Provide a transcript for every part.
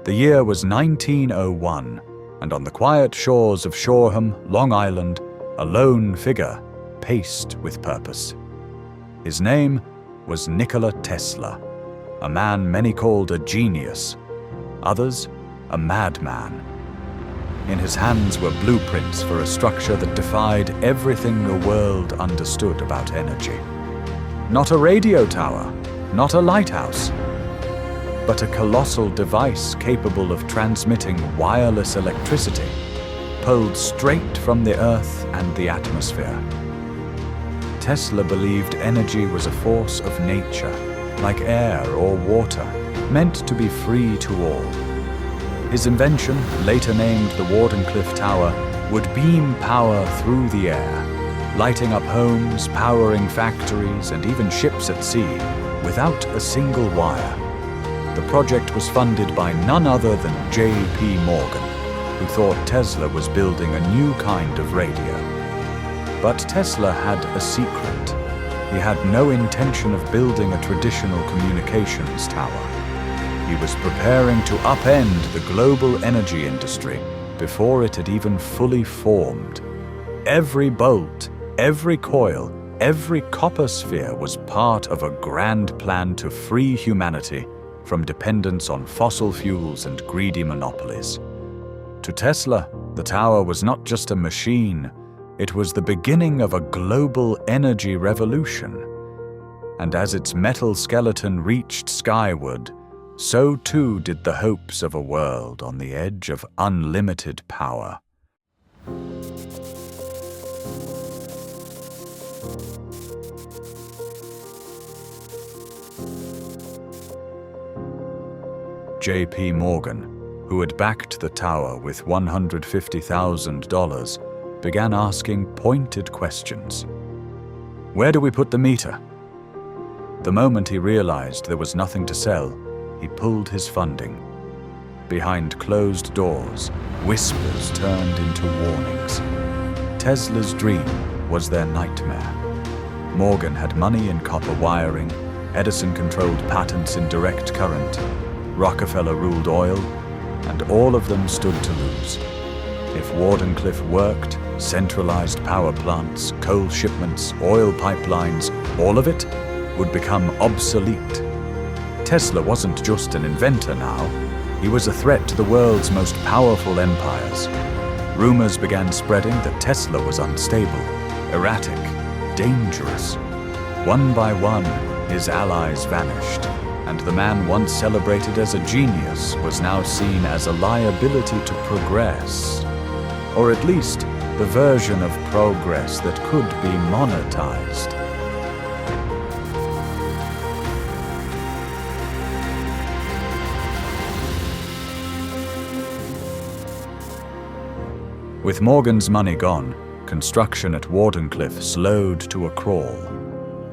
The year was 1901, and on the quiet shores of Shoreham, Long Island, a lone figure paced with purpose. His name was Nikola Tesla, a man many called a genius, others a madman. In his hands were blueprints for a structure that defied everything the world understood about energy. Not a radio tower, not a lighthouse, but a colossal device capable of transmitting wireless electricity, pulled straight from the Earth and the atmosphere. Tesla believed energy was a force of nature, like air or water, meant to be free to all. His invention, later named the Wardenclyffe Tower, would beam power through the air, lighting up homes, powering factories, and even ships at sea, without a single wire. The project was funded by none other than J.P. Morgan, who thought Tesla was building a new kind of radio. But Tesla had a secret. He had no intention of building a traditional communications tower. He was preparing to upend the global energy industry before it had even fully formed. Every bolt, every coil, every copper sphere was part of a grand plan to free humanity from dependence on fossil fuels and greedy monopolies. To Tesla, the tower was not just a machine, it was the beginning of a global energy revolution. And as its metal skeleton reached skyward, so too did the hopes of a world on the edge of unlimited power. J.P. Morgan, who had backed the tower with $150,000, began asking pointed questions. Where do we put the meter? The moment he realized there was nothing to sell, he pulled his funding. Behind closed doors, whispers turned into warnings. Tesla's dream was their nightmare. Morgan had money in copper wiring, Edison controlled patents in direct current, Rockefeller ruled oil, and all of them stood to lose. If Wardenclyffe worked, centralized power plants, coal shipments, oil pipelines, all of it would become obsolete. Tesla wasn't just an inventor now, he was a threat to the world's most powerful empires. Rumors began spreading that Tesla was unstable, erratic, dangerous. One by one, his allies vanished, and the man once celebrated as a genius was now seen as a liability to progress. Or at least, the version of progress that could be monetized. With Morgan's money gone, construction at Wardenclyffe slowed to a crawl,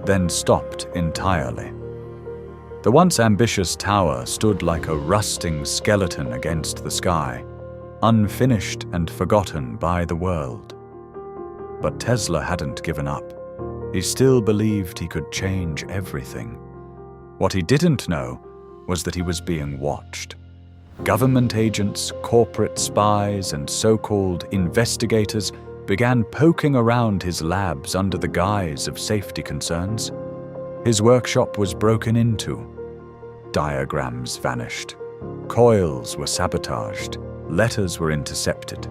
then stopped entirely. The once ambitious tower stood like a rusting skeleton against the sky, unfinished and forgotten by the world. But Tesla hadn't given up. He still believed he could change everything. What he didn't know was that he was being watched. Government agents, corporate spies, and so-called investigators began poking around his labs under the guise of safety concerns. His workshop was broken into. Diagrams vanished. Coils were sabotaged. Letters were intercepted.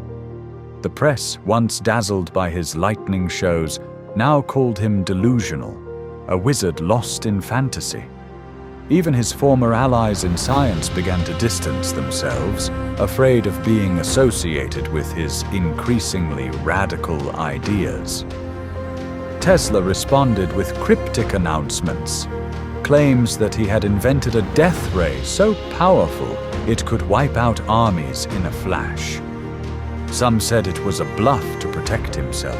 The press, once dazzled by his lightning shows, now called him delusional, a wizard lost in fantasy. Even his former allies in science began to distance themselves, afraid of being associated with his increasingly radical ideas. Tesla responded with cryptic announcements, claims that he had invented a death ray so powerful it could wipe out armies in a flash. Some said it was a bluff to protect himself.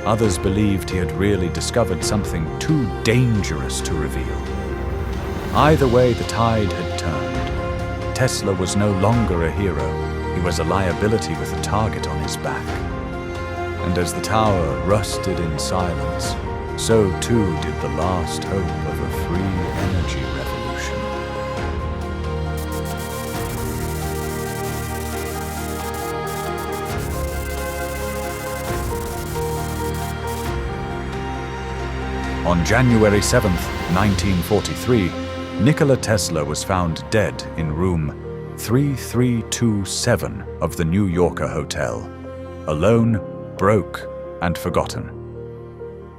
Others believed he had really discovered something too dangerous to reveal. Either way, the tide had turned. Tesla was no longer a hero. He was a liability with a target on his back. And as the tower rusted in silence, so too did the last hope of a free energy revolution. On January 7, 1943, Nikola Tesla was found dead in room 3327 of the New Yorker hotel, alone, broke, and forgotten.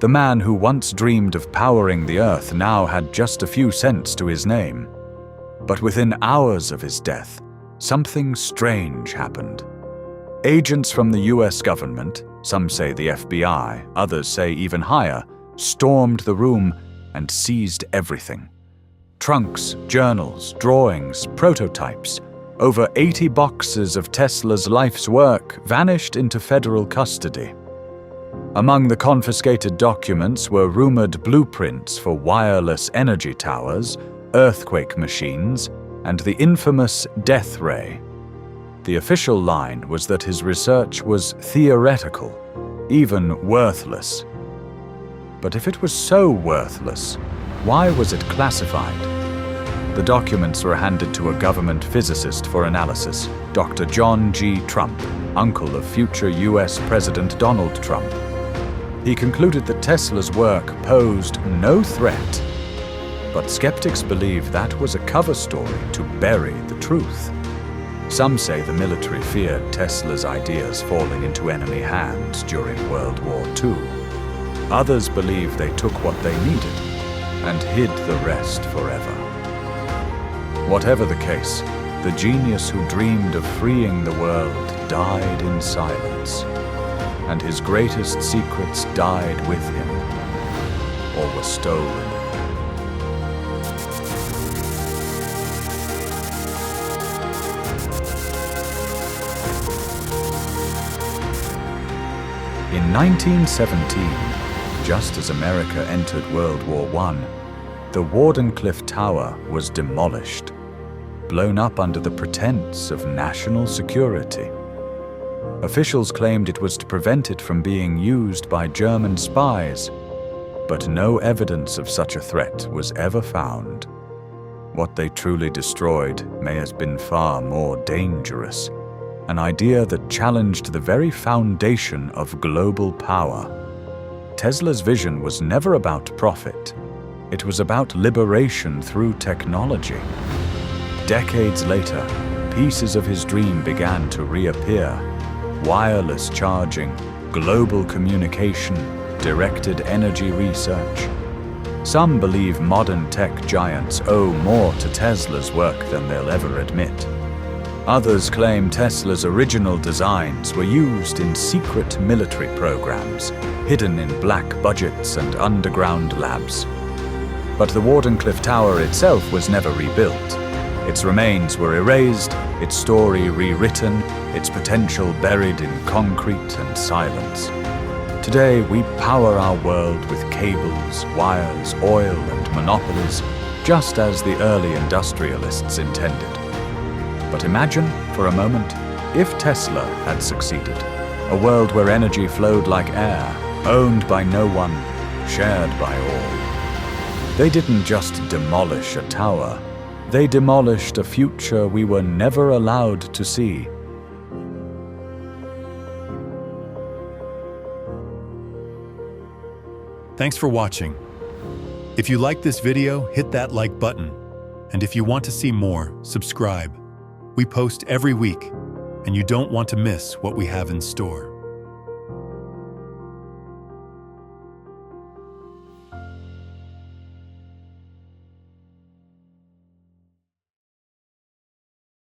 The man who once dreamed of powering the Earth now had just a few cents to his name. But within hours of his death, something strange happened. Agents from the US government, some say the FBI, others say even higher, stormed the room and seized everything. Trunks, journals, drawings, prototypes. Over 80 boxes of Tesla's life's work vanished into federal custody. Among the confiscated documents were rumored blueprints for wireless energy towers, earthquake machines, and the infamous death ray. The official line was that his research was theoretical, even worthless. But if it was so worthless, why was it classified? The documents were handed to a government physicist for analysis, Dr. John G. Trump, uncle of future US President Donald Trump. He concluded that Tesla's work posed no threat, but skeptics believe that was a cover story to bury the truth. Some say the military feared Tesla's ideas falling into enemy hands during World War II. Others believe they took what they needed and hid the rest forever. Whatever the case, the genius who dreamed of freeing the world died in silence, and his greatest secrets died with him, or were stolen. In 1917, just as America entered World War I, the Wardenclyffe Tower was demolished, blown up under the pretense of national security. Officials claimed it was to prevent it from being used by German spies, but no evidence of such a threat was ever found. What they truly destroyed may have been far more dangerous, an idea that challenged the very foundation of global power. Tesla's vision was never about profit. It was about liberation through technology. Decades later, pieces of his dream began to reappear. Wireless charging, global communication, directed energy research. Some believe modern tech giants owe more to Tesla's work than they'll ever admit. Others claim Tesla's original designs were used in secret military programs, hidden in black budgets and underground labs. But the Wardenclyffe Tower itself was never rebuilt. Its remains were erased, its story rewritten, its potential buried in concrete and silence. Today, we power our world with cables, wires, oil, and monopolies, just as the early industrialists intended. But imagine, for a moment, if Tesla had succeeded. A world where energy flowed like air, owned by no one, shared by all. They didn't just demolish a tower, they demolished a future we were never allowed to see. Thanks for watching. If you liked this video, hit that like button. And if you want to see more, subscribe. We post every week, and you don't want to miss what we have in store.